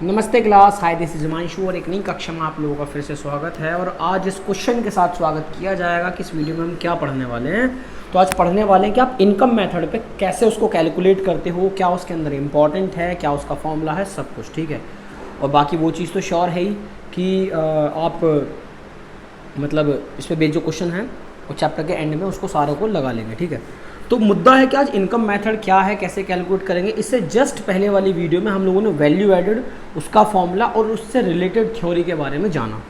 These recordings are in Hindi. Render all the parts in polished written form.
नमस्ते class, hi this is Himanshu और एक नई कक्षा में आप लोगों का फिर से स्वागत है। और आज इस क्वेश्चन के साथ स्वागत किया जाएगा कि इस वीडियो में हम क्या पढ़ने वाले हैं। तो आज पढ़ने वाले हैं कि आप इनकम मेथड पे कैसे उसको कैलकुलेट करते हो, क्या उसके अंदर इंपॉर्टेंट है, क्या उसका फॉर्मूला है, सब कुछ ठीक है। और बाकी वो चीज़ तो श्योर है ही कि आप मतलब इस पर बेस्ड जो क्वेश्चन है वो चैप्टर के एंड में उसको सारों को लगा लेंगे, ठीक है। तो मुद्दा है कि आज इनकम मेथड क्या है, कैसे कैलकुलेट करेंगे। इससे जस्ट पहले वाली वीडियो में हम लोगों ने वैल्यू एडेड, उसका फॉर्मूला और उससे रिलेटेड थ्योरी के बारे में जाना।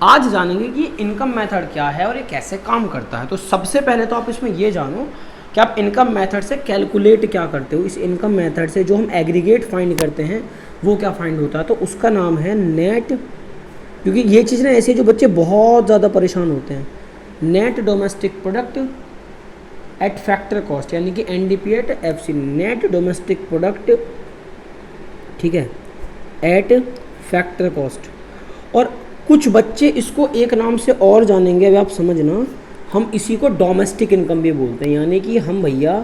आज जानेंगे कि इनकम मेथड क्या है और ये कैसे काम करता है। तो सबसे पहले तो आप इसमें ये जानो कि आप इनकम मेथड से कैलकुलेट क्या करते हो। इस इनकम मेथड से जो हम एग्रीगेट फाइंड करते हैं वो क्या फाइंड होता है, तो उसका नाम है नेट। क्योंकि ये चीज़ ना ऐसी है जो बच्चे बहुत ज़्यादा परेशान होते हैं। Net domestic product at factor cost, यानी कि NDP at FC, net domestic product, ठीक है, एट फैक्टर कॉस्ट। और कुछ बच्चे इसको एक नाम से और जानेंगे, अभी आप समझना, हम इसी को डोमेस्टिक इनकम भी बोलते हैं। यानी कि हम भैया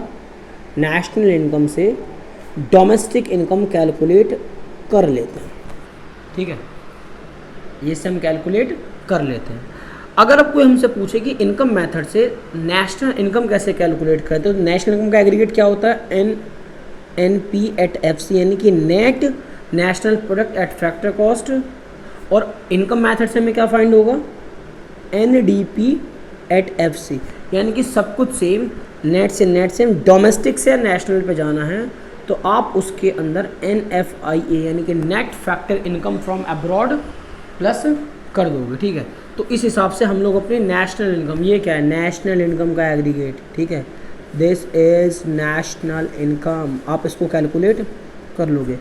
नेशनल इनकम से डोमेस्टिक इनकम कैलकुलेट कर लेते हैं, ठीक है। ये से हम कैलकुलेट कर लेते हैं। अगर अब कोई हमसे पूछे कि इनकम मेथड से नेशनल इनकम कैसे कैलकुलेट करते हैं, तो नेशनल इनकम का एग्रीगेट क्या होता है, NP एट FC, यानी कि net national product at factor cost. और इनकम मेथड से हमें क्या फाइंड होगा, NDP एट FC, यानी कि सब कुछ सेम, नेट से नेट सेम, डोमेस्टिक से नेशनल पे जाना है तो आप उसके अंदर NFIA यानी कि net factor income from abroad plus कर दोगे, ठीक है। तो इस हिसाब से हम लोग अपनी नेशनल इनकम, ये क्या है, नेशनल इनकम का एग्रीगेट, ठीक है, दिस इज नेशनल इनकम, आप इसको कैलकुलेट कर लोगे।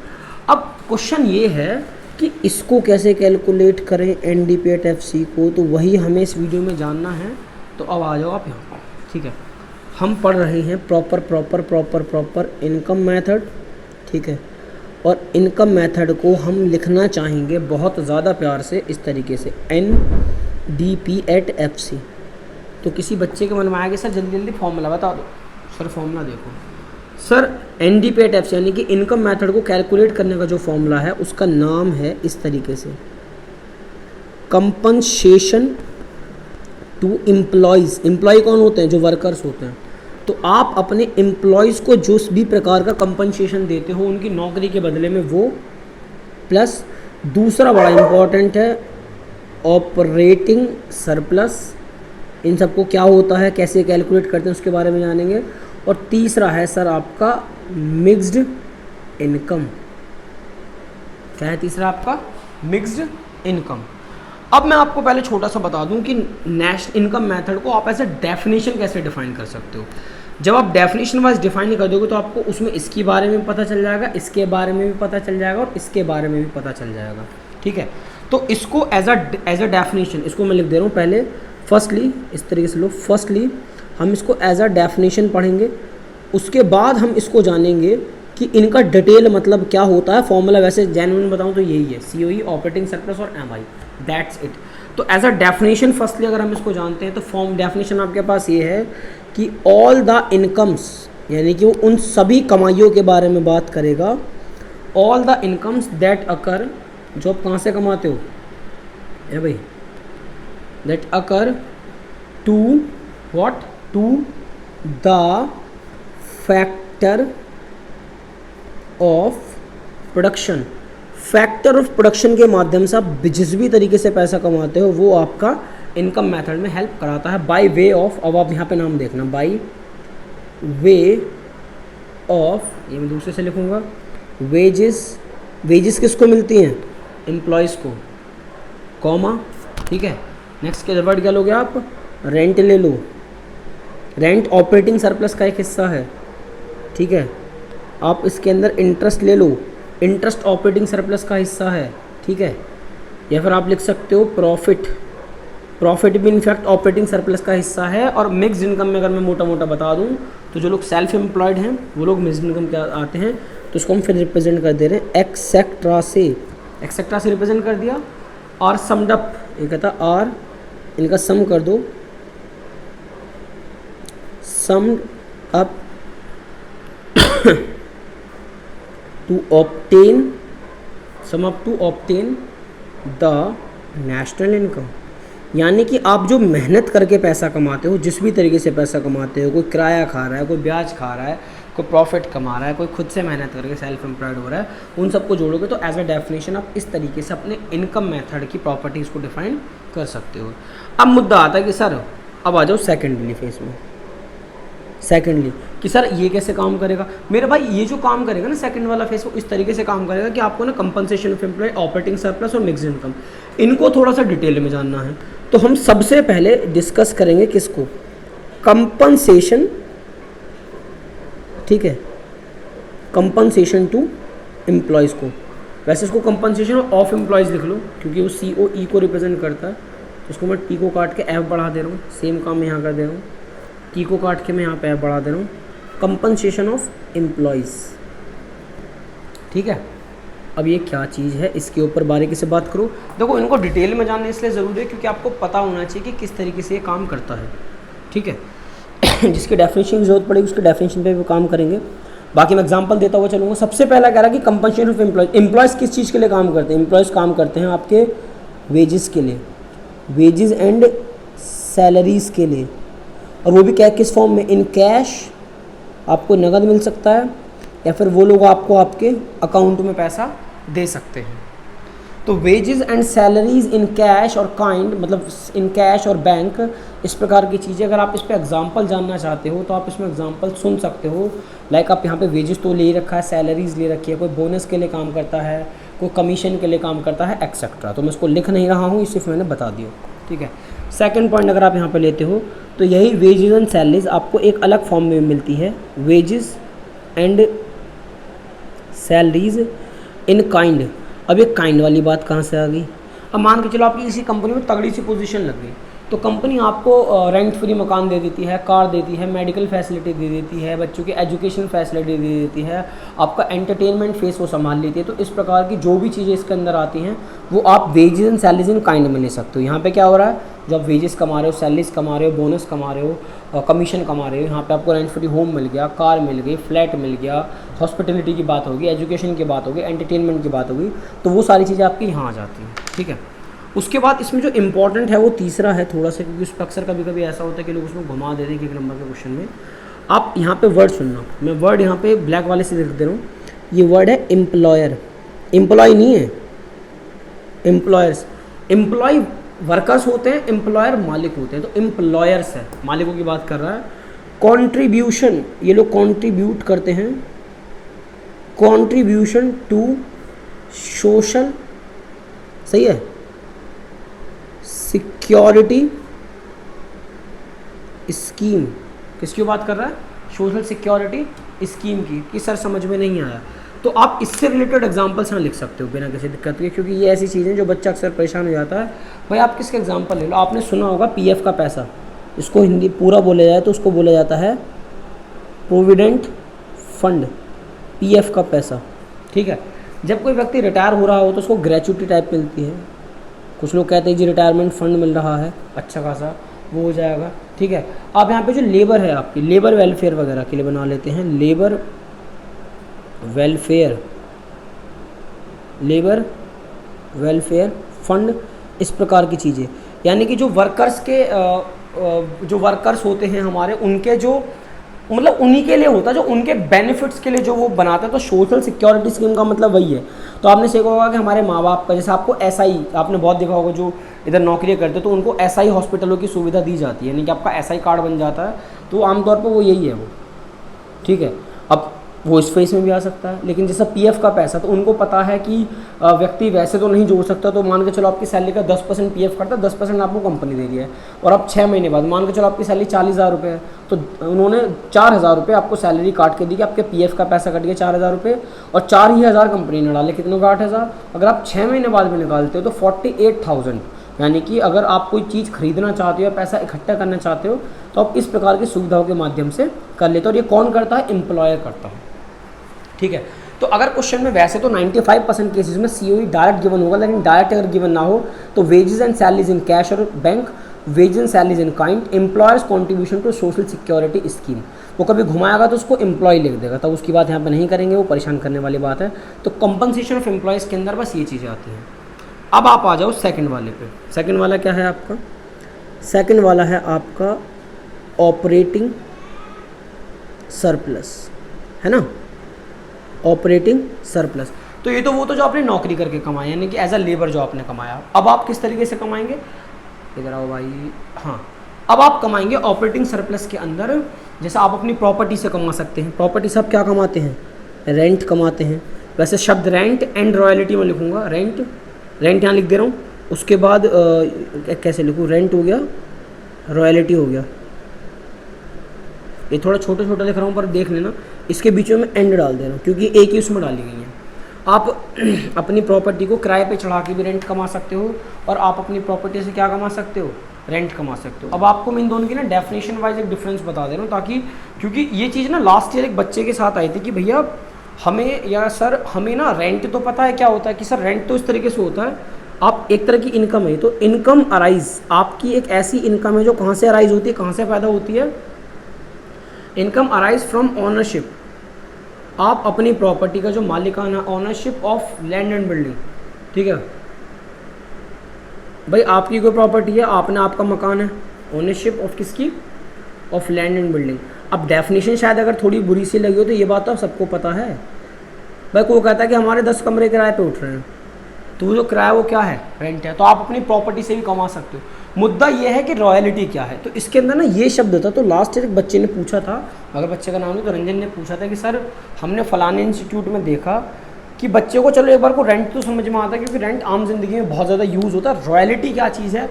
अब क्वेश्चन ये है कि इसको कैसे कैलकुलेट करें NDP एट FC को, तो वही हमें इस वीडियो में जानना है। तो अब आ जाओ आप यहाँ पर, ठीक है। हम पढ़ रहे हैं प्रॉपर इनकम मेथड, ठीक है। और इनकम मेथड को हम लिखना चाहेंगे बहुत ज़्यादा प्यार से इस तरीके से, NDP एट FC। तो किसी बच्चे के मन में आएगा सर जल्दी जल्दी फॉर्मूला बता दो। सर फॉर्मूला देखो सर, NDP एट FC यानी कि इनकम मेथड को कैलकुलेट करने का जो फॉर्मूला है उसका नाम है इस तरीके से, कंपनसेशन टू एम्प्लॉयज़। एम्प्लॉय कौन होते हैं, जो वर्कर्स होते हैं। तो आप अपने एम्प्लॉयज़ को जो भी प्रकार का कंपनसेशन देते हो उनकी नौकरी के बदले में, वो प्लस दूसरा बड़ा इम्पॉर्टेंट है ऑपरेटिंग सरप्लस। इन सबको क्या होता है, कैसे कैलकुलेट करते हैं, उसके बारे में जानेंगे। और तीसरा है सर आपका मिक्स्ड इनकम। क्या है तीसरा आपका, मिक्स्ड इनकम। अब मैं आपको पहले छोटा सा बता दूं कि नेशनल इनकम मेथड को आप ऐसे डेफिनेशन कैसे डिफाइन कर सकते हो। जब आप डेफिनेशन वाइज डिफाइन कर दोगे तो आपको उसमें इसके बारे में पता चल जाएगा, इसके बारे में भी पता चल जाएगा और इसके बारे में भी पता चल जाएगा, ठीक है। तो इसको एज अ डेफिनेशन, इसको मैं लिख दे रहा हूँ पहले। फर्स्टली इस तरीके से लो, फर्स्टली हम इसको एज अ डेफिनेशन पढ़ेंगे। उसके बाद हम इसको जानेंगे कि इनका डिटेल मतलब क्या होता है। फॉर्मूला वैसे जेन्युइन बताऊँ तो यही है, COE, ऑपरेटिंग सरप्लस और MI, दैट्स इट। तो एज अ डेफिनेशन फर्स्टली अगर हम इसको जानते हैं तो फॉर्म डेफिनेशन आपके पास ये है कि ऑल द इनकम्स, यानी कि वो उन सभी कमाइयों के बारे में बात करेगा, all the incomes that occur, जो आप कहाँ से कमाते हो है भाई, that occur to what, to the factor of production. Factor of production के माध्यम से आप जिस भी तरीके से पैसा कमाते हो वो आपका इनकम मेथड में हेल्प कराता है। बाय वे ऑफ, अब आप यहाँ पे नाम देखना, बाय वे ऑफ, ये मैं दूसरे से लिखूँगा, वेजेस। वेजेस किसको मिलती हैं, एम्प्लॉयज़ को, कॉमा, ठीक है। नेक्स्ट के वर्ड क्या लोगे आप, रेंट ले लो। रेंट ऑपरेटिंग सरप्लस का एक हिस्सा है, ठीक है। आप इसके अंदर इंटरेस्ट ले लो, इंटरेस्ट ऑपरेटिंग सरप्लस का हिस्सा है, ठीक है। या फिर आप लिख सकते हो प्रॉफिट, प्रॉफिट भी इनफैक्ट ऑपरेटिंग सरप्लस का हिस्सा है। और मिक्स्ड इनकम में अगर मैं मोटा मोटा बता दूं तो जो लोग सेल्फ एम्प्लॉयड हैं वो लोग मिक्स्ड इनकम क्या आते हैं, तो उसको हम फिर रिप्रेजेंट कर दे रहे हैं एक्सेट्रा से, एक्सेट्रा से रिप्रेजेंट कर दिया। और समड अप, ये कहता आर, इनका सम कर दो, summed up to obtain sum up to obtain the national income. यानी कि आप जो मेहनत करके पैसा कमाते हो, जिस भी तरीके से पैसा कमाते हो, कोई किराया खा रहा है, कोई ब्याज खा रहा है, कोई प्रॉफिट कमा रहा है, कोई खुद से मेहनत करके सेल्फ एम्प्लॉयड हो रहा है, उन सबको जोड़ोगे तो एज अ डेफिनेशन आप इस तरीके से अपने इनकम मेथड की प्रॉपर्टीज़ को डिफाइन कर सकते हो। अब मुद्दा आता है कि सर अब आ जाओ सेकेंडली फेस में। सेकेंडली कि सर ये कैसे काम करेगा मेरे भाई, ये जो काम करेगा ना सेकंड वाला फेस, वो इस तरीके से काम करेगा कि आपको ना compensation of employ, operating surplus और मिक्स्ड इनकम, इनको थोड़ा सा डिटेल में जानना है। तो हम सबसे पहले डिस्कस करेंगे किसको, कंपनसेशन, ठीक है, कंपनसेशन टू एम्प्लॉयज़ को। वैसे इसको कंपनसेशन ऑफ एम्प्लॉयज़ लिख लो क्योंकि वो COE को रिप्रेजेंट करता है, तो उसको मैं T को काट के F बढ़ा दे रहा हूँ, सेम काम मैं यहाँ कर दे रहा हूँ, T को काट के मैं यहाँ पे F बढ़ा दे रहा हूँ, कंपनसेशन ऑफ एम्प्लॉयज़, ठीक है। अब ये क्या चीज़ है, इसके ऊपर बारीकी से बात करो। देखो इनको डिटेल में जानना इसलिए ज़रूरी है क्योंकि आपको पता होना चाहिए कि किस तरीके से ये काम करता है, ठीक है। जिसकी डेफिनेशन की जरूरत पड़ेगी उसके डेफिनेशन पे भी काम करेंगे। बाकी मैं एग्जांपल देता हुआ चलूँगा। सबसे पहला कह रहा है कि कंपनसेशन ऑफ एम्प्लॉयज़। एम्प्लॉयज़ किस चीज़ के लिए काम करते हैं, एम्प्लॉयज़ काम करते हैं आपके वेजेस के लिए, वेजेस एंड सैलरीज़ के लिए, और वो भी क्या किस फॉर्म में, इन कैश, आपको नगद मिल सकता है या फिर वो लोग आपको आपके अकाउंट में पैसा दे सकते हैं। तो wages and salaries in cash और काइंड, मतलब इन कैश और बैंक, इस प्रकार की चीज़ें। अगर आप इस पर एग्जांपल जानना चाहते हो तो आप इसमें एग्जांपल सुन सकते हो। लाइक आप यहाँ पे वेजेस तो ले ही रखा है, सैलरीज ले रखी है, कोई बोनस के लिए काम करता है, कोई कमीशन के लिए काम करता है, एक्सेट्रा। तो मैं इसको लिख नहीं रहा हूँ, सिर्फ मैंने बता दिया, ठीक है। सेकेंड पॉइंट अगर आप यहाँ पर लेते हो तो यही वेजेस एंड सैलरीज आपको एक अलग फॉर्म में मिलती है, wages and salaries in kind. अब ये काइंड वाली बात कहाँ से आ गई, अब मान के चलो आपकी किसी कंपनी में तगड़ी सी पोजीशन लग गई, तो कंपनी आपको रेंट फ्री मकान दे देती है, कार देती है, मेडिकल फैसिलिटी दे देती है, बच्चों की एजुकेशन फैसिलिटी दे देती है, आपका एंटरटेनमेंट फेस वो संभाल लेती है। तो इस प्रकार की जो भी चीज़ें इसके अंदर आती हैं वो आप wages and salaries in kind में ले सकते हो। यहाँ पे क्या हो रहा है, जब वेजेस कमा रहे हो, सैलरीज कमा रहे हो, बोनस कमा रहे हो, कमीशन कमा रहे हो, यहाँ पे आपको रेंट फ्री होम मिल गया, कार मिल गई, फ्लैट मिल गया, हॉस्पिटलिटी की बात होगी, एजुकेशन की बात होगी, एंटरटेनमेंट की बात होगी, तो वो सारी चीज़ें आपकी यहाँ आ जाती हैं, ठीक है। उसके बाद इसमें जो इम्पॉर्टेंट है वो तीसरा है थोड़ा सा, क्योंकि उस पर अक्सर कभी कभी ऐसा होता है कि लोग उसमें घुमा देते हैं कि एक नंबर के क्वेश्चन में। आप यहाँ पे वर्ड सुनना, मैं वर्ड यहाँ पे ब्लैक वाले से लिख दे रहा हूँ। ये वर्ड है एम्प्लॉयर, एम्प्लॉय नहीं है, एम्प्लॉयर्स। एम्प्लॉय वर्कर्स होते हैं, एम्प्लॉयर मालिक होते हैं, तो एम्प्लॉयर्स है, मालिकों की बात कर रहा है। कॉन्ट्रीब्यूशन, ये लोग कॉन्ट्रीब्यूट करते हैं, कॉन्ट्रीब्यूशन टू सोशल, सही है, सिक्योरिटी स्कीम। किसकी बात कर रहा है, सोशल सिक्योरिटी स्कीम की। कि सर समझ में नहीं आया, तो आप इससे रिलेटेड एग्जांपल्स यहाँ लिख सकते हो बिना किसी दिक्कत के, क्योंकि ये ऐसी चीज़ें जो बच्चा अक्सर परेशान हो जाता है। भाई आप किसके एग्जांपल ले लो, आपने सुना होगा PF का पैसा, इसको हिंदी पूरा बोला जाए तो उसको बोला जाता है प्रोविडेंट फंड, PF का पैसा, ठीक है। जब कोई व्यक्ति रिटायर हो रहा हो तो उसको ग्रेचुटी टाइप मिलती है, कुछ लोग कहते हैं जी रिटायरमेंट फंड मिल रहा है अच्छा खासा, वो हो जाएगा, ठीक है। आप यहाँ पे जो लेबर है आपकी, लेबर वेलफेयर वगैरह के लिए बना लेते हैं, labour welfare, labour welfare fund, इस प्रकार की चीज़ें। यानी कि जो वर्कर्स के जो वर्कर्स होते हैं हमारे, उनके जो मतलब उन्हीं के लिए होता है, जो उनके बेनिफिट्स के लिए जो वो बनाता है। तो सोशल सिक्योरिटी स्कीम का मतलब वही है। तो आपने सीखा होगा कि हमारे माँ बाप का, जैसे आपको SI, आपने बहुत देखा होगा जो इधर नौकरियाँ करते हैं तो उनको SI हॉस्पिटलों की सुविधा दी जाती है, यानी कि आपका SI कार्ड बन जाता है। तो आमतौर पर वो यही है वो, ठीक है। अब वो इस फेस में भी आ सकता है, लेकिन जैसा PF का पैसा, तो उनको पता है कि व्यक्ति वैसे तो नहीं जोड़ सकता, तो मान के चलो आपकी सैलरी का 10% PF करता है, 10% आपको कंपनी दे रही है, और अब 6 महीने बाद मान के चलो आपकी सैलरी 40,000 रुपये है, तो उन्होंने 4,000 रुपये आपको सैलरी काट के दी कि आपके PF का पैसा कट गया 4,000 रुपये, और 4,000 कंपनी ने डाले, कितनों का 8,000। अगर आप 6 महीने बाद में निकालते हो तो 48,000। यानी कि अगर आप कोई चीज़ खरीदना चाहते हो या पैसा इकट्ठा करना चाहते हो तो आप इस प्रकार की सुविधाओं के माध्यम से कर लेते हो। और ये कौन करता है, एम्प्लॉयर करता है, ठीक है। तो अगर क्वेश्चन में वैसे तो 95% केसेस में COE डायरेक्ट गिवन होगा, लेकिन डायरेक्ट अगर गिवन ना हो तो wages and salaries in cash और bank, wages and salaries in kind, employers contribution to social security scheme. वो कभी घुमाएगा तो उसको एम्प्लॉय लिख देगा, तब उसकी बात यहाँ पे नहीं करेंगे, वो परेशान करने वाली बात है। तो कंपनसेशन ऑफ एम्प्लॉयज़ के अंदर बस ये चीज़ें आती हैं। अब आप आ जाओ सेकंड वाले पे। सेकंड वाला क्या है आपका? सेकंड वाला है आपका ऑपरेटिंग सरप्लस, है ना, ऑपरेटिंग सरप्लस। तो ये तो वो तो जो आपने नौकरी करके कमाया, यानी कि एज अ लेबर जो आपने कमाया। अब आप किस तरीके से कमाएंगे, इधर आओ भाई, हाँ, अब आप कमाएंगे ऑपरेटिंग सरप्लस के अंदर। जैसे आप अपनी प्रॉपर्टी से कमा सकते हैं। प्रॉपर्टी से आप क्या कमाते हैं? रेंट कमाते हैं। वैसे शब्द रेंट एंड रॉयल्टी में लिखूंगा, रेंट, रेंट यहाँ लिख दे रहा हूँ। उसके बाद कैसे लिखूँ, रेंट हो गया, रॉयल्टी हो गया। ये थोड़ा छोटा छोटा लिख रहा हूँ पर देख लेना, इसके बीच में मैं एंड डाल दे रहा हूँ क्योंकि एक ही उसमें डाली गई है। आप अपनी प्रॉपर्टी को किराए पे चढ़ा के भी रेंट कमा सकते हो, और आप अपनी प्रॉपर्टी से क्या कमा सकते हो? रेंट कमा सकते हो। अब आपको मैं इन दोनों की ना डेफिनेशन वाइज एक डिफरेंस बता दे रहा हूँ, ताकि क्योंकि ये चीज़ ना लास्ट ईयर एक बच्चे के साथ आई थी कि भैया हमें, या सर हमें ना रेंट तो पता है क्या होता है, कि सर रेंट तो इस तरीके से होता है, आप एक तरह की इनकम है। तो इनकम अराइज, आपकी एक ऐसी इनकम है जो कहाँ से अराइज होती है, कहाँ से पैदा होती है? Income arise from ownership. आप अपनी प्रॉपर्टी का जो मालिकाना, ownership of land and building, ठीक है भाई, आपकी कोई प्रॉपर्टी है, आपने, आपका मकान है, ओनरशिप ऑफ किसकी? Of land and building. अब डेफिनेशन शायद अगर थोड़ी बुरी सी लगी हो तो ये बात तो सबको पता है भाई। कोई कहता है कि हमारे 10 कमरे किराए पे उठ रहे हैं, तो वो जो किराया वो क्या है? रेंट है। तो आप अपनी प्रॉपर्टी से भी कमा सकते हो। मुद्दा ये है कि रॉयल्टी क्या है। तो इसके अंदर ना ये शब्द था। तो लास्ट ईयर एक बच्चे ने पूछा था, अगर बच्चे का नाम नहीं तो रंजन ने पूछा था कि सर हमने फलाने इंस्टीट्यूट में देखा कि बच्चे को, चलो एक बार को रेंट तो समझ में आता है क्योंकि रेंट आम जिंदगी में बहुत ज़्यादा यूज़ होता है, रॉयल्टी क्या चीज़ है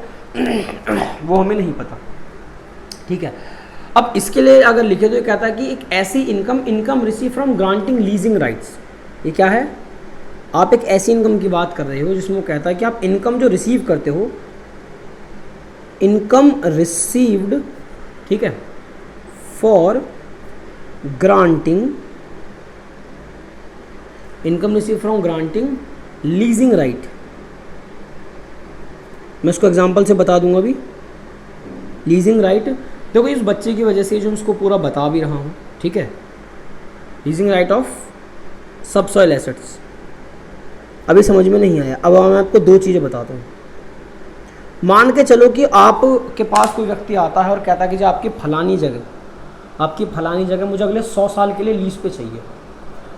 वो हमें नहीं पता, ठीक है। अब इसके लिए अगर लिखे तो ये कहता है कि एक ऐसी income receive from granting leasing rights. ये क्या है? आप एक ऐसी इनकम की बात कर रहे हो जिसमें वो कहता है कि आप इनकम जो रिसीव करते हो, इनकम रिसीव्ड, ठीक है, for granting, income receive from granting leasing right. मैं इसको एग्जांपल से बता दूंगा अभी। लीजिंग राइट, देखो इस बच्चे की वजह से जो उसको पूरा बता भी रहा हूँ, ठीक है। Leasing right of subsoil assets. अभी समझ में नहीं आया, अब मैं आपको दो चीज़ें बताता हूँ। मान के चलो कि आपके पास कोई व्यक्ति आता है और कहता है कि जो आपकी फलानी जगह मुझे अगले 100 साल के लिए लीज पे चाहिए।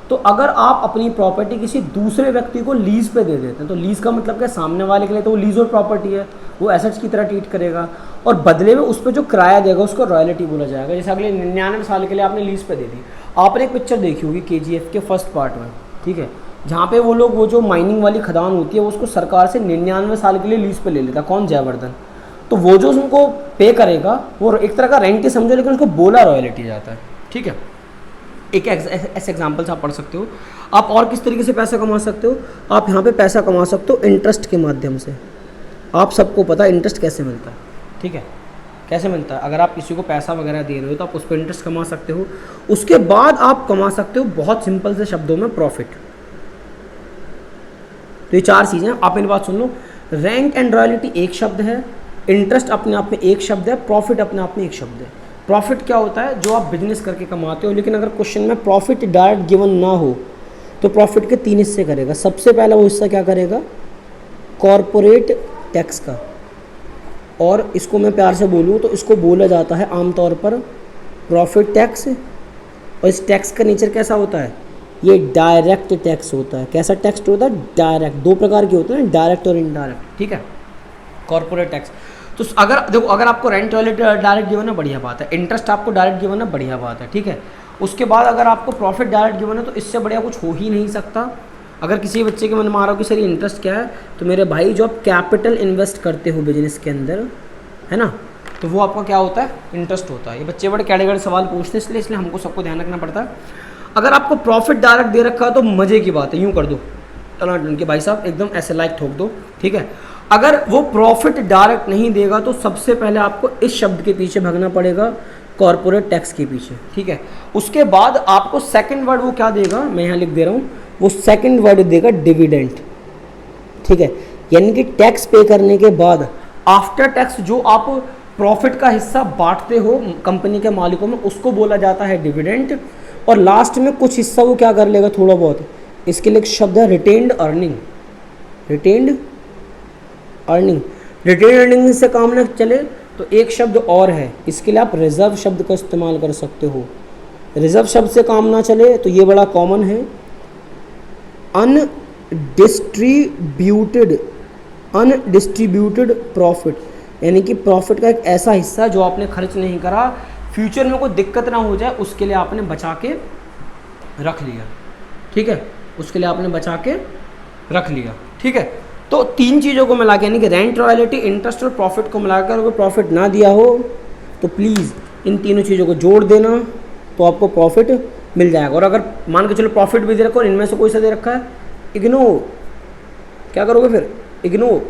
तो अगर आप अपनी प्रॉपर्टी किसी दूसरे व्यक्ति को लीज पे दे देते हैं, तो लीज का मतलब क्या, सामने वाले के लिए तो वो लीज और प्रॉपर्टी है, वो एसेट्स की तरह ट्रीट करेगा, और बदले में उस पर जो किराया देगा उसको रॉयल्टी बोला जाएगा। जैसे अगले 99 साल के लिए आपने लीज पे दे दी। आपने एक पिक्चर देखी होगी KGF के फर्स्ट पार्ट में, ठीक है, जहाँ पे वो लोग, वो जो माइनिंग वाली खदान होती है, वो उसको सरकार से 99 साल के लिए लीज पे ले लेता। कौन? जयवर्धन। तो वो जो उनको पे करेगा वो एक तरह का रेंट ही समझो, लेकिन उसको बोला रॉयल्टी जाता है, ठीक है। एक ऐसे एग्जाम्पल से आप पढ़ सकते हो। आप और किस तरीके से पैसा कमा सकते हो? आप यहाँ पे पैसा कमा सकते हो इंटरेस्ट के माध्यम से। आप सबको पता है इंटरेस्ट कैसे मिलता है, ठीक है, कैसे मिलता है। अगर आप किसी को पैसा वगैरह दे रहे हो तो आप उस पर इंटरेस्ट कमा सकते हो। उसके बाद आप कमा सकते हो बहुत सिंपल से शब्दों में प्रॉफिट। तो ये 4 चीज़ें आप मेरी बात सुन लो। रैंक एंड रॉयल्टी एक शब्द है, इंटरेस्ट अपने आप में एक शब्द है, प्रॉफिट अपने आप में एक शब्द है। प्रॉफिट क्या होता है? जो आप बिजनेस करके कमाते हो। लेकिन अगर क्वेश्चन में प्रॉफिट डायरेक्ट गिवन ना हो तो प्रॉफिट के 3 हिस्से करेगा। सबसे पहला वो हिस्सा क्या करेगा? कॉरपोरेट टैक्स का। और इसको मैं प्यार से बोलूँ तो इसको बोला जाता है आमतौर पर प्रॉफिट टैक्स। और इस टैक्स का नेचर कैसा होता है? ये डायरेक्ट टैक्स होता है। कैसा टैक्स होता है? डायरेक्ट। 2 प्रकार के होते हैं, डायरेक्ट और इनडायरेक्ट, ठीक है। कॉर्पोरेट टैक्स तो अगर देखो, अगर आपको रेंट डायरेक्ट गिवन है, बढ़िया बात है। इंटरेस्ट आपको डायरेक्ट गिवन है, बढ़िया बात है, ठीक है। उसके बाद अगर आपको प्रॉफिट डायरेक्ट गिवन है तो इससे बढ़िया कुछ हो ही नहीं सकता। अगर किसी बच्चे के मन में आ रहा हो कि सर इंटरेस्ट क्या है, तो मेरे भाई जो आप कैपिटल इन्वेस्ट करते हो बिजनेस के अंदर, है ना, तो वो आपका क्या होता है? इंटरेस्ट होता है। ये बच्चे बड़े कैटेगरी सवाल पूछते हैं, इसलिए हमको सबको ध्यान रखना पड़ता है। अगर आपको प्रॉफिट डायरेक्ट दे रखा है तो मज़े की बात है, यूँ कर दो टनाटन के भाई साहब, एकदम ऐसे लाइक ठोक दो, ठीक है। अगर वो प्रॉफिट डायरेक्ट नहीं देगा तो सबसे पहले आपको इस शब्द के पीछे भागना पड़ेगा, कॉर्पोरेट टैक्स के पीछे, ठीक है। उसके बाद आपको सेकंड वर्ड वो क्या देगा, मैं यहाँ लिख दे रहा हूँ, वो सेकंड वर्ड देगा डिविडेंड, ठीक है। यानी कि टैक्स पे करने के बाद आफ्टर टैक्स जो आप प्रॉफिट का हिस्सा बांटते हो कंपनी के मालिकों में, उसको बोला जाता है डिविडेंड। और लास्ट में कुछ हिस्सा वो क्या कर लेगा थोड़ा बहुत, इसके लिए एक शब्द है retained earning. Retained earning, retained earning से काम न चले तो एक शब्द और है, इसके लिए आप रिजर्व शब्द का इस्तेमाल कर सकते हो। रिजर्व शब्द से काम ना चले तो ये बड़ा कॉमन है, अनडिस्ट्रीब्यूटेड प्रॉफिट, यानी कि प्रॉफिट का एक ऐसा हिस्सा जो आपने खर्च नहीं करा, फ्यूचर में कोई दिक्कत ना हो जाए उसके लिए आपने बचा के रख लिया। ठीक है, उसके लिए आपने बचा के रख लिया। ठीक है, तो तीन चीज़ों को मिला के, यानी कि रेंट, रॉयल्टी, इंटरेस्ट और प्रॉफिट को मिलाकर अगर प्रॉफिट ना दिया हो तो प्लीज़ इन तीनों चीज़ों को जोड़ देना, तो आपको प्रॉफिट मिल जाएगा। और अगर मान के चलो प्रॉफिट भी दे रखा और इनमें से कोई सा दे रखा है, इग्नोर, क्या करोगे फिर, इग्नोर।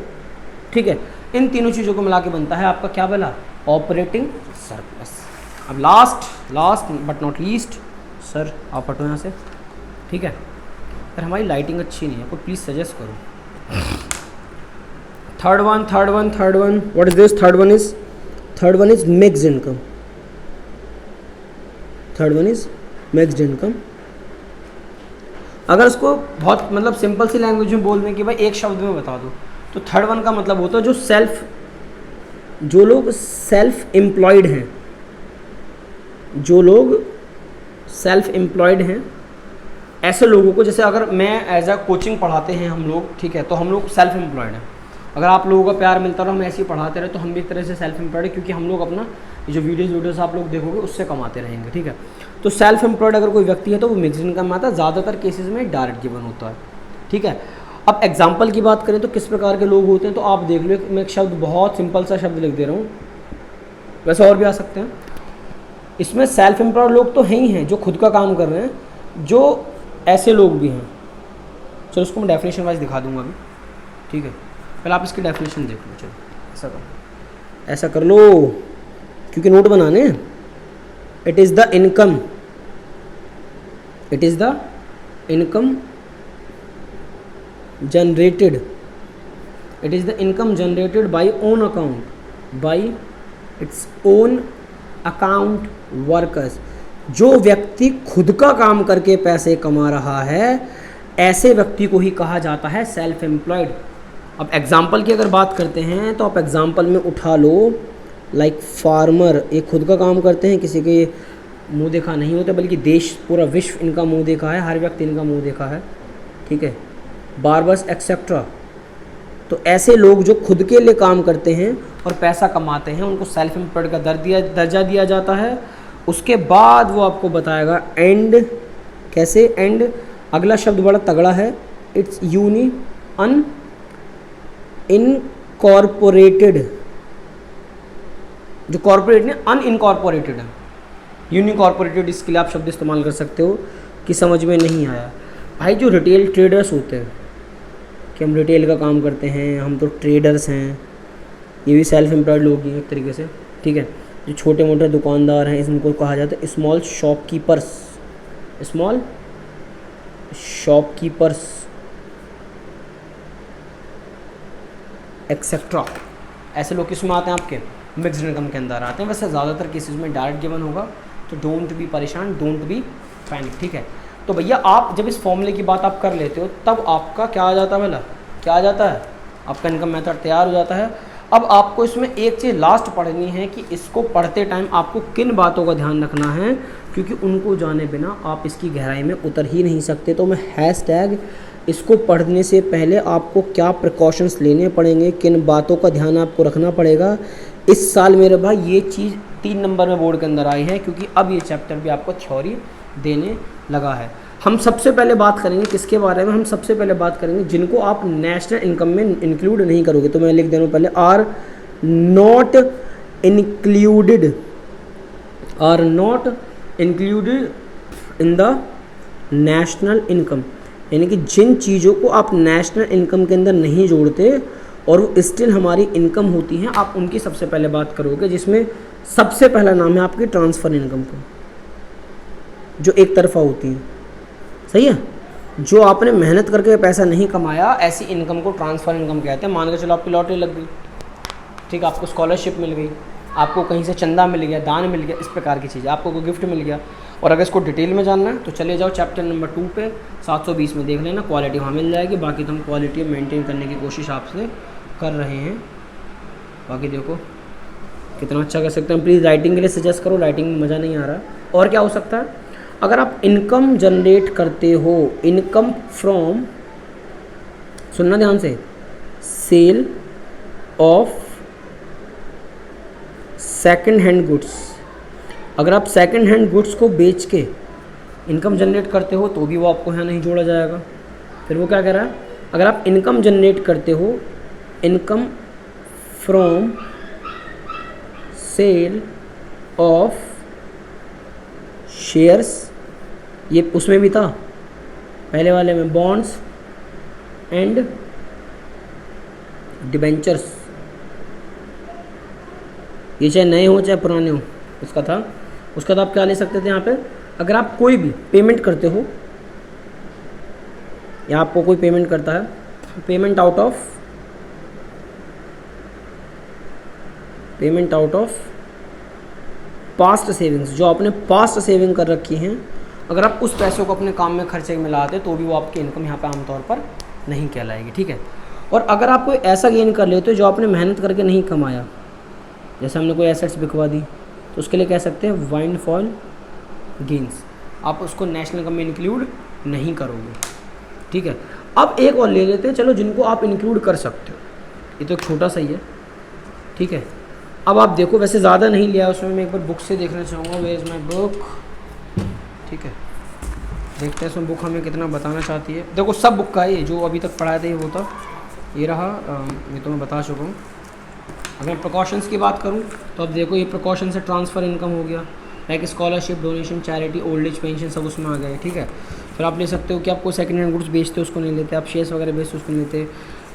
ठीक है, इन तीनों चीज़ों को मिला के बनता है आपका क्या बना, ऑपरेटिंग सरप्लस। अब last but not least, sir आप हटो यहाँ से। ठीक है, पर हमारी लाइटिंग अच्छी नहीं है, कोई प्लीज़ सजेस्ट करो। Third one, what is this? Third one is mixed income. Third one is mixed income. अगर उसको बहुत मतलब सिंपल सी लैंग्वेज में बोलने की भाई एक शब्द में बता दो, तो थर्ड वन का मतलब होता है जो लोग सेल्फ एम्प्लॉयड हैं, जो लोग सेल्फ एम्प्लॉयड हैं, ऐसे लोगों को, जैसे अगर मैं एज अ कोचिंग पढ़ाते हैं हम लोग, ठीक है, तो हम लोग सेल्फ एम्प्लॉयड हैं। अगर आप लोगों का प्यार मिलता रहा, हम ऐसे ही पढ़ाते रहे, तो हम भी एक तरह से सेल्फ एम्प्लॉयड है, क्योंकि हम लोग अपना ये जो वीडियोस आप लोग देखोगे उससे कमाते रहेंगे। ठीक है, तो सेल्फ एम्प्लॉयड अगर कोई व्यक्ति है तो वो मिक्स्ड इनकम आता है, ज़्यादातर केसेस में डायरेक्ट गिवन होता है। ठीक है, अब एग्जाम्पल की बात करें तो किस प्रकार के लोग होते हैं, तो आप देख लो, मैं एक शब्द, बहुत सिंपल सा शब्द लिख दे रहा हूँ, वैसे और भी आ सकते हैं। इसमें सेल्फ एम्प्लॉयड लोग तो हैं ही हैं जो खुद का काम कर रहे हैं, जो ऐसे लोग भी हैं। चलो उसको मैं डेफिनेशन वाइज दिखा दूंगा अभी। ठीक है, पहले आप इसकी डेफिनेशन देख लो। चलो ऐसा कर लो क्योंकि नोट बनाने। It is the income generated by its own account workers. जो व्यक्ति खुद का काम करके पैसे कमा रहा है, ऐसे व्यक्ति को ही कहा जाता है सेल्फ एम्प्लॉयड। अब एग्जाम्पल की अगर बात करते हैं तो आप एग्जाम्पल में उठा लो, लाइक फार्मर, ये खुद का काम करते हैं, किसी के मुंह देखा नहीं होता, बल्कि देश पूरा विश्व इनका मुंह देखा है, हर व्यक्ति इनका मुंह देखा है। ठीक है, बार्बर्स एक्सेट्रा। तो ऐसे लोग जो खुद के लिए काम करते हैं और पैसा कमाते हैं, उनको सेल्फ एम्प्लॉयड का दर्जा दिया जाता है। उसके बाद वो आपको बताएगा एंड, कैसे एंड, अगला शब्द बड़ा तगड़ा है, इट्स इनकॉर्पोरेटेड, जो कॉर्पोरेट ने अनइनकॉर्पोरेटेड है, यूनिकॉर्पोरेटेड, इसके लिए आप शब्द इस्तेमाल कर सकते हो कि समझ में नहीं आया। भाई जो रिटेल ट्रेडर्स होते हैं कि हम रिटेल का काम करते हैं, हम तो ट्रेडर्स हैं, ये भी सेल्फ एम्प्लॉयड लोग हैं एक तरीके से। ठीक है, जो छोटे मोटे दुकानदार हैं, इनको कहा जाता है स्मॉल शॉपकीपर्स एक्सेट्रा। ऐसे लोग किस में आते हैं, आपके मिक्स्ड इनकम के अंदर आते हैं। वैसे ज़्यादातर केसेस में डायरेक्ट गिवन होगा, तो डोंट बी परेशान, डोंट बी पैनिक। ठीक है, तो भैया आप जब इस फॉर्मूले की बात आप कर लेते हो, तब आपका क्या आ जाता है, भला क्या आ जाता है, आपका इनकम मेथड तैयार हो जाता है। अब आपको इसमें एक चीज़ लास्ट पढ़नी है कि इसको पढ़ते टाइम आपको किन बातों का ध्यान रखना है, क्योंकि उनको जाने बिना आप इसकी गहराई में उतर ही नहीं सकते। तो मैं हैशटैग इसको पढ़ने से पहले आपको क्या प्रिकॉशंस लेने पड़ेंगे, किन बातों का ध्यान आपको रखना पड़ेगा। इस साल मेरे भाई ये चीज़ 3 नंबर में बोर्ड के अंदर आई है, क्योंकि अब ये चैप्टर भी आपको थ्योरी देने लगा है। हम सबसे पहले बात करेंगे किसके बारे में, हम सबसे पहले बात करेंगे जिनको आप नेशनल इनकम में इंक्लूड नहीं करोगे। तो मैं लिख दे रहा हूँ पहले, are not included in the national income, यानी कि जिन चीज़ों को आप नेशनल इनकम के अंदर नहीं जोड़ते और वो स्टिल हमारी इनकम होती हैं, आप उनकी सबसे पहले बात करोगे, जिसमें सबसे पहला नाम है आपकी ट्रांसफ़र इनकम का, जो एक तरफा होती है। सही है, जो आपने मेहनत करके पैसा नहीं कमाया, ऐसी इनकम को ट्रांसफ़र इनकम कहते हैं। मान के चलो आपकी लॉटरी लग गई, ठीक, आपको स्कॉलरशिप मिल गई, आपको कहीं से चंदा मिल गया, दान मिल गया, इस प्रकार की चीज़ें, आपको कोई गिफ्ट मिल गया। और अगर इसको डिटेल में जानना है तो चले जाओ चैप्टर नंबर 2 पे 720 में देख लेना, क्वालिटी वहाँ मिल जाएगी। बाकी तो हम क्वालिटी मेंटेन करने की कोशिश आपसे कर रहे हैं। बाकी देखो कितना अच्छा कर सकते हैं। प्लीज़ राइटिंग के लिए सजेस्ट करो, राइटिंग में मज़ा नहीं आ रहा। और क्या हो सकता है, अगर आप इनकम जनरेट करते हो, इनकम फ्रॉम, सुनना ध्यान से, sale of second hand goods. अगर आप सेकंड हैंड गुड्स को बेच के इनकम जनरेट करते हो तो भी वो आपको यहाँ नहीं जोड़ा जाएगा। फिर वो क्या कह रहा है, अगर आप इनकम जनरेट करते हो, income from sale of shares, ये उसमें भी था पहले वाले में, बॉन्ड्स एंड डिबेंचर्स, ये चाहे नए हो चाहे पुराने हो, उसका था। उसका तो आप क्या ले सकते थे यहाँ पे, अगर आप कोई भी पेमेंट करते हो या आपको कोई पेमेंट करता है, payment out of past savings, जो आपने पास्ट सेविंग कर रखी हैं, अगर आप उस पैसों को अपने काम में खर्चे में लाते तो भी वो आपकी इनकम यहाँ पे आमतौर पर नहीं कहलाएगी, ठीक है। और अगर आप कोई ऐसा गेन कर लेते हो जो आपने मेहनत करके नहीं कमाया, जैसे हमने कोई एसेट्स बिकवा दी, तो उसके लिए कह सकते हैं वाइंडफॉल गेन्स, आप उसको नेशनल इनकम में इंक्लूड नहीं करोगे, ठीक है। अब एक और ले लेते हैं, चलो जिनको आप इंक्लूड कर सकते हो, ये तो एक छोटा सा ही है, ठीक है। अब आप देखो, वैसे ज़्यादा नहीं लिया उसमें, मैं एक बार बुक से देखना चाहूँगा, वेयर इज़ माई बुक, ठीक है। देखते हैं इसमें बुक हमें कितना बताना चाहती है। देखो सब बुक का है, जो अभी तक पढ़ाया था ये वो था, ये रहा, ये तो मैं बता चुका हूँ। अगर मैं प्रिकॉशंस की बात करूँ तो अब देखो, ये प्रिकॉशन से ट्रांसफ़र इनकम हो गया, like scholarship, donation, charity, old age pension, सब उसमें आ गए, ठीक है। फिर आप ले सकते हो कि आपको सेकंड हैंड गुड्स बेचते हो उसको नहीं लेते, आप शेयर्स वगैरह बेचते हो उसको नहीं लेते,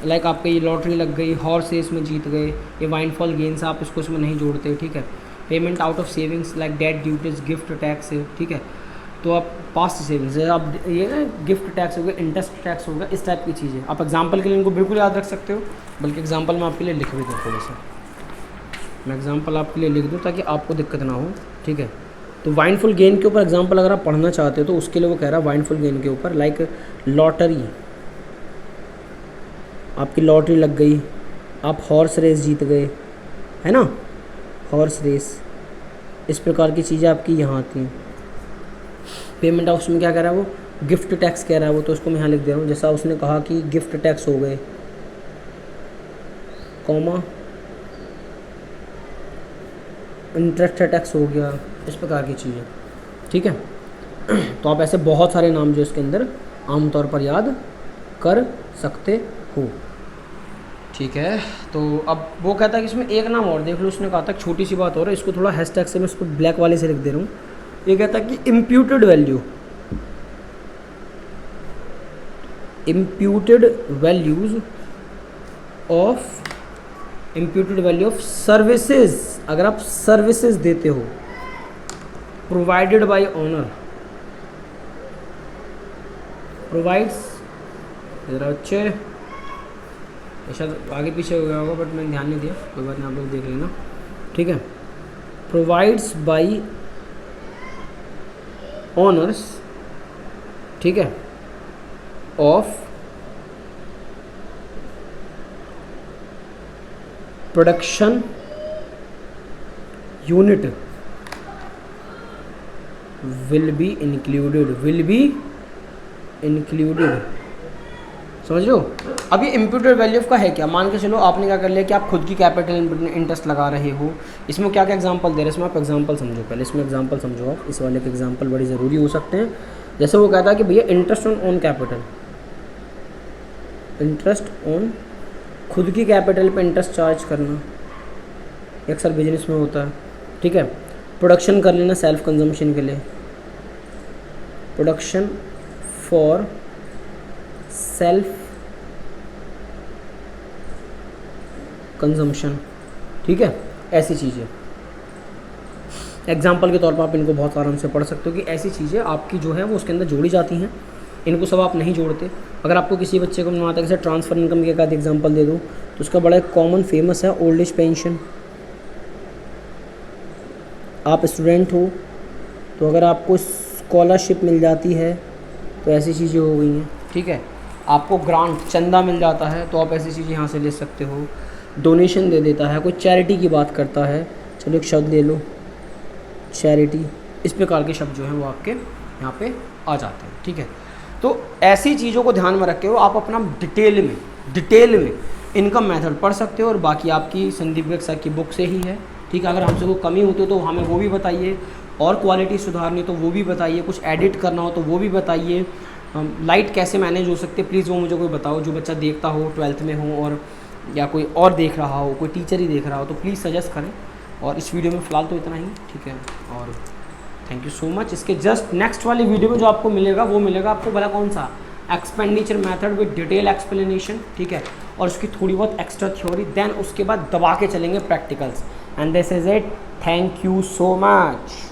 लाइक आपके ये लॉटरी लग गई, हॉर्स रेस में जीत गए, ये वाइंडफॉल गेन्स, आप इसको उसमें नहीं जोड़ते, ठीक है। Payment out of savings like debt, duties, gift tax, ठीक है। तो आप पास्ट सेविंग्स, आप ये ना गिफ्ट टैक्स हो गया, इंटरेस्ट टैक्स होगा, इस टाइप की चीज़ें आप एग्जाम्पल के लिए इनको बिल्कुल याद रख सकते हो। बल्कि एग्जाम्पल मैं आपके लिए लिख भी दूँ, थोड़ा सा मैं एग्जाम्पल आपके लिए लिख दूँ ताकि आपको दिक्कत ना हो, ठीक है। तो वाइंडफुल गेन के ऊपर एग्जाम्पल अगर आप पढ़ना चाहते हो तो उसके लिए वो कह रहा है वाइंडफुल गेन के ऊपर, लाइक लॉटरी, आपकी लॉटरी लग गई, आप हॉर्स रेस जीत गए, है ना, हॉर्स रेस, इस प्रकार की चीज़ें आपकी यहाँ आती हैं। पेमेंट ऑफ में क्या कह रहा है वो, गिफ्ट टैक्स कह रहा है वो, तो उसको मैं यहाँ लिख दे रहा हूँ, जैसा उसने कहा कि गिफ्ट टैक्स हो गए, कॉमा इंटरेस्ट टैक्स हो गया, इस प्रकार की चीज़ें, ठीक है। तो आप ऐसे बहुत सारे नाम जो इसके अंदर आमतौर पर याद कर सकते हो, ठीक है। तो अब वो कहता है कि इसमें एक नाम और देख लो, उसने कहा था छोटी सी बात और है, इसको थोड़ा हैशटैग से मैं इसको ब्लैक वाले से लिख दे रहा हूँ। ये कहता है कि इम्प्यूटेड वैल्यू ऑफ सर्विसेज, अगर आप सर्विसेज देते हो, प्रोवाइडेड बाय ऑनर, प्रोवाइड्स, ज़रा अच्छे, शायद आगे पीछे हो गया होगा बट मैंने ध्यान नहीं दिया, कोई बात नहीं, आप लोग देख लेना, ठीक है। प्रोवाइड्स बाय ऑनर्स, ठीक है, of production unit will be included, समझ लो। अब ये इम्प्यूटेड वैल्यू का है क्या, मान के चलो आपने क्या कर लिया कि आप खुद की कैपिटल इंटरेस्ट लगा रहे हो, इसमें क्या क्या एग्जांपल दे रहे हैं, इसमें आप एग्जांपल समझो, पहले इसमें एग्जांपल समझो आप, इस वाले के एग्जांपल बड़ी ज़रूरी हो सकते हैं। जैसे वो कहता है कि भैया interest on own capital, interest on खुद की कैपिटल पे इंटरेस्ट चार्ज करना, अक्सर बिजनेस में होता है, ठीक है। प्रोडक्शन कर लेना सेल्फ कंजम्पशन के लिए, प्रोडक्शन फॉर सेल्फ कंजम्पशन, ठीक है, ऐसी चीज़ें एग्जाम्पल के तौर पर आप इनको बहुत आराम से पढ़ सकते हो कि ऐसी चीज़ें आपकी जो है वो उसके अंदर जोड़ी जाती हैं, इनको सब आप नहीं जोड़ते। अगर आपको किसी बच्चे को बनवाता है, जैसे ट्रांसफ़र इनकम के एक आध एग्जाम्पल दे दूँ तो उसका बड़ा एक कॉमन फेमस है ओल्ड एज पेंशन, आप स्टूडेंट हो तो अगर आपको स्कॉलरशिप मिल जाती है तो ऐसी चीज़ें हो गई हैं, ठीक है। आपको ग्रांट चंदा मिल जाता है तो आप ऐसी चीज़ें यहाँ से ले सकते हो। डोनेशन दे देता है, कोई चैरिटी की बात करता है, चलो एक शब्द ले लो चैरिटी, इस प्रकार के शब्द जो हैं वो आपके यहाँ पे आ जाते हैं, ठीक है। तो ऐसी चीज़ों को ध्यान में रख के आप अपना डिटेल में इनकम मेथड पढ़ सकते हो, और बाकी आपकी संदीप गर्ग सर की बुक से ही है, ठीक है। अगर हमसे कोई कमी होती हो तो हमें वो भी बताइए, और क्वालिटी सुधारनी तो वो भी बताइए, कुछ एडिट करना हो तो वो भी बताइए, लाइट कैसे मैनेज हो सकती है प्लीज़ वो मुझे कोई बताओ। जो बच्चा देखता हो 12th में हो और या कोई और देख रहा हो, कोई टीचर ही देख रहा हो, तो प्लीज़ सजेस्ट करें। और इस वीडियो में फ़िलहाल तो इतना ही, ठीक है, और थैंक यू सो मच। इसके जस्ट नेक्स्ट वाली वीडियो में जो आपको मिलेगा वो मिलेगा आपको भला कौन सा, expenditure method with detail explanation, ठीक है, और उसकी थोड़ी बहुत एक्स्ट्रा थ्योरी, देन उसके बाद दबा के चलेंगे practicals, and this is it. Thank you so much.